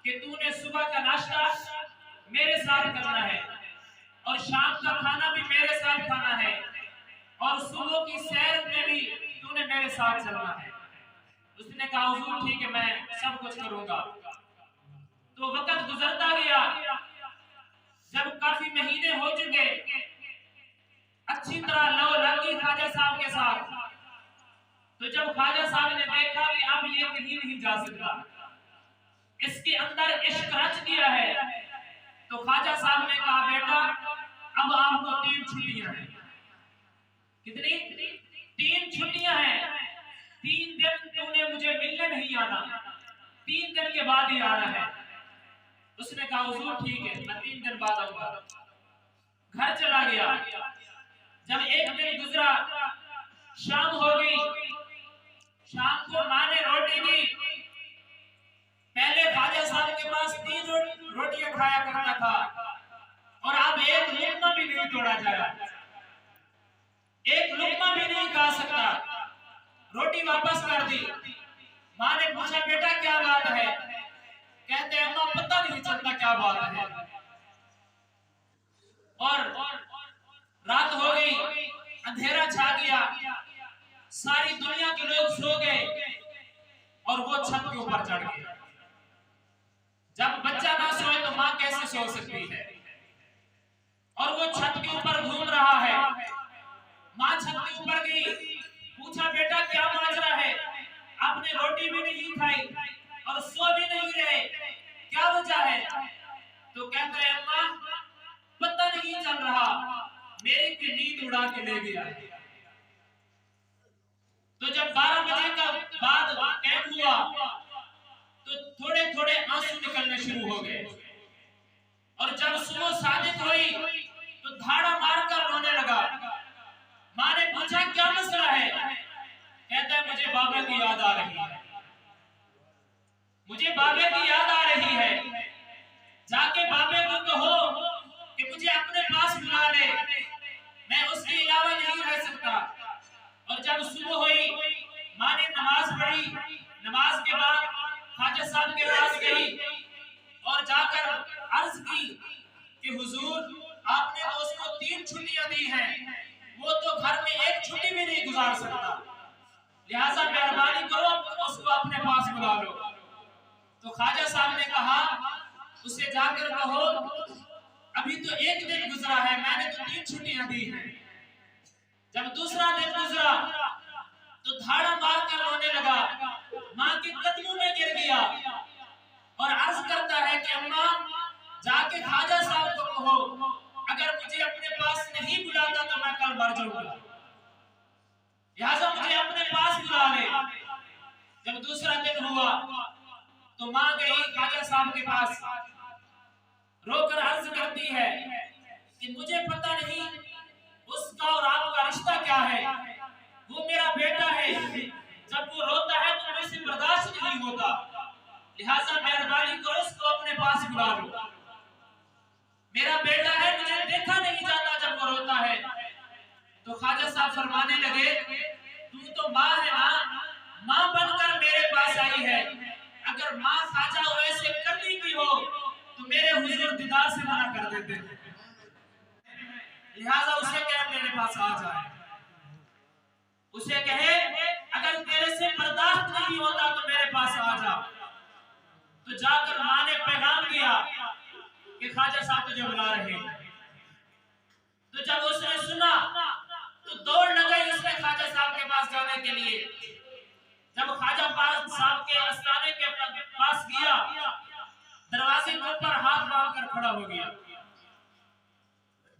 कि तूने सुबह का नाश्ता मेरे साथ करना है और शाम का खाना भी मेरे साथ खाना है और सुबह की सैर में भी तूने मेरे साथ चलना है। उसने कहा हुजूर ठीक है, मैं सब कुछ करूंगा। तो वक्त गुजरता गया। जब काफी महीने हो चुके, अच्छी तरह लो लगी ख्वाजा साहब के साथ, तो जब ख्वाजा साहब ने देखा कि अब ये कहीं नहीं जा सकता, इसके अंदर इश्क रच गया है, तो ख्वाजा साहब ने कहा बेटा अब आपको 3 छुट्टियां हैं। कितनी? 3 छुट्टियां हैं। 3 दिन तूने मुझे मिलने नहीं आना, 3 दिन के बाद ही आना है। उसने कहा हुजूर ठीक है, मैं 3 दिन बाद आऊंगा। घर चला गया। जब एक दिन गुजरा, शाम हो गई, शाम को माँ ने रोटी दी। पहले ख्वाजा साहब के पास 3 रोटियां खाया करता था और अब एक लुकमा भी नहीं तोड़ा जाया, एक लुकमा भी नहीं खा सकता। रोटी वापस कर दी। माँ ने पूछा बेटा क्या बात है? कहते हैं अम्मा पता नहीं चलता क्या बात है। और रात हो गई, अंधेरा छा गया, सारी दुनिया के लोग सो गए और वो छत के ऊपर चढ़ गए। जब बच्चा ना सोए तो माँ कैसे सो सकती है? और वो छत के ऊपर घूम रहा है। माँ छत के ऊपर गई, पूछा बेटा क्या माजरा है? आपने रोटी भी नहीं खाई और सो भी नहीं रहे, क्या वजह है? तो कहते हैं अम्मा पता नहीं चल रहा, मेरी की नींद उड़ा के ले गया। तो जब 12 बजे का बाद टाइम हुआ तो थोड़े थोड़े आंसू निकलने शुरू हो गए और जब सुबह सादिक हुई तो धाड़ा मारकर रोने लगा। माँ ने पूछा क्या मसला है? कहता है मुझे बाबा की याद आ रही है, मुझे बाबे की याद आ रही है। जाके बाबे को कहो कि मुझे अपने पास बुला ले, मैं उसके अलावा नहीं रह सकता। और जब सुबह हुई, माँ ने नमाज पढ़ी। नमाज के बाद ख्वाजा साहब के पास गई और जाकर अर्ज की कि हुजूर आपने तो उसको 3 छुट्टियां दी हैं, वो तो घर में एक छुट्टी भी नहीं गुजार सकता, लिहाजा मेहरबानी करो उसको अपने पास बुला लो। तो ख्वाजा साहब ने कहा उसे जाकर कहो अभी तो एक दिन गुजरा है, मैंने तो 3 छुट्टियां दी हैं। जब दूसरा दिन गुजरा तो धाड़ा मारकर रोने लगा, माँ के कदमों में गिर गया और अर्ज करता है कि अम्मा जाके ख्वाजा साहब को कहो अगर मुझे अपने पास नहीं बुलाता तो मैं कल मर जाऊंगा, लिहाजा मुझे अपने पास बुला ले। जब दूसरा दिन हुआ तो माँ गई ख्वाजा साहब के पास, रोकर अर्ज करती है कि मुझे पता नहीं उसका और आपका रिश्ता क्या है, वो मेरा बेटा है, जब वो रोता है तो मुझसे बर्दाश्त नहीं होता, लिहाजा मेहरबानी करो उसको अपने पास बुला लो। मेरा बेटा है, मुझे देखा नहीं जाता जब वो रोता है। तो ख्वाजा साहब फरमाने लगे तू तो माँ है ना, माँ बनकर मेरे पास आई है, अगर माँ ख्वाजा वैसे करनी भी हो तो मेरे हुजूर दीदार से मना कर देते, लिहाजा उसे कहे मेरे पास आ जाए, उसे कहे अगर तेरे से बर्दाश्त नहीं होता तो मेरे पास आ जा। तो जाकर माँ ने पैगाम दिया कि ख्वाजा साहब तुझे बुला रहे हैं। तो जब उसने सुना तो दौड़ लगाई उसने ख्वाजा साहब के पास जाने के लिए। जब ख्वाजा साहब के आस्थाने के पास गया, दरवाजे के ऊपर हाथ बांधकर खड़ा हो गया,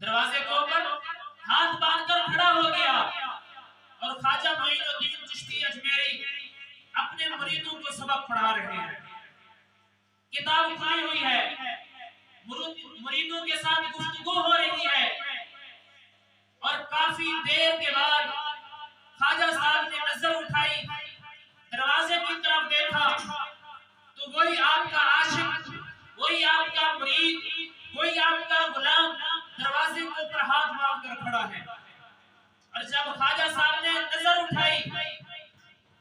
दरवाजे के ऊपर हाथ बांधकर खड़ा हो गया और ख्वाजा मोइनुद्दीन चिश्ती अजमेरी अपने मुरीदों को सबक पढ़ा रहे हैं। किताब खुली हुई है, मुरीदों के साथ गुफ्तगू हो रही है और काफी देर के बाद ख्वाजा साहब ने नजर उठाई, दरवाजे की तरफ देखा तो वही आपका आशिक, वही आपका मुरीद, वही आपका गुलाम दरवाजे के ऊपर हाथ बांधकर खड़ा है। और जब ख्वाजा साहब ने नजर उठाई,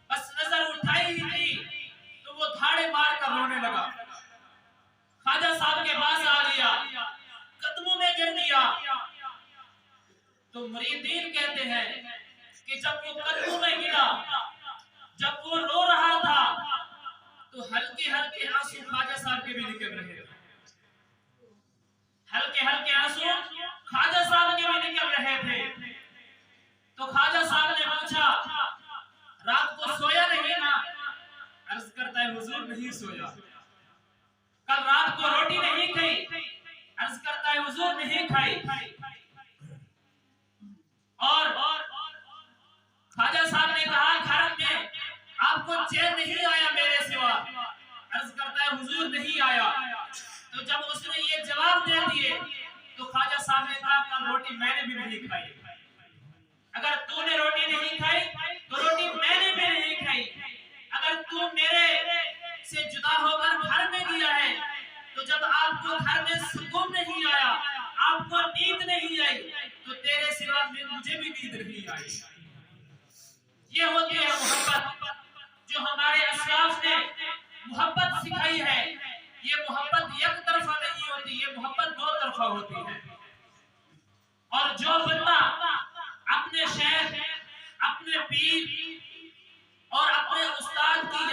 बस नजर उठाई ही थी तो वो धाड़े मारकर रोने लगा। भी निकल रहे थे, हल्के हल्के आंसू ख्वाजा साहब के भी निकल रहे थे। तो ख्वाजा साहब ने पूछा, रात को सोया नहीं ना? अर्ज करता है हुजूर नहीं सोया। कल रात को रोटी नहीं खाई? अर्ज करता है हुजूर नहीं खाई। और ख्वाजा साहब ने कहा, घर में आपको चैन नहीं आया मेरे सिवा? अर्ज करता है हुजूर नहीं आया। तो जब उसने ये जवाब दे दिए तो ख्वाजा साहब ने कहा, कल रोटी मैंने भी नहीं खाई। अगर तूने रोटी नहीं खाई तो रोटी मैंने भी नहीं खाई। अगर तू मेरे से जुदा होकर घर में गया है तो जब आपको घर में सुकून नहीं आया, आपको नींद नहीं आई, तो तेरे सिवा मुझे भी नींद नहीं आई। ये होती है मोहब्बत, जो हमारे अस्लाफ ने मोहब्बत सिखाई है। ये मोहब्बत एक तरफा नहीं होती, ये मोहब्बत दो तरफा होती है। और जो बंदा अपने शेख, अपने पीर और अपने उस्ताद की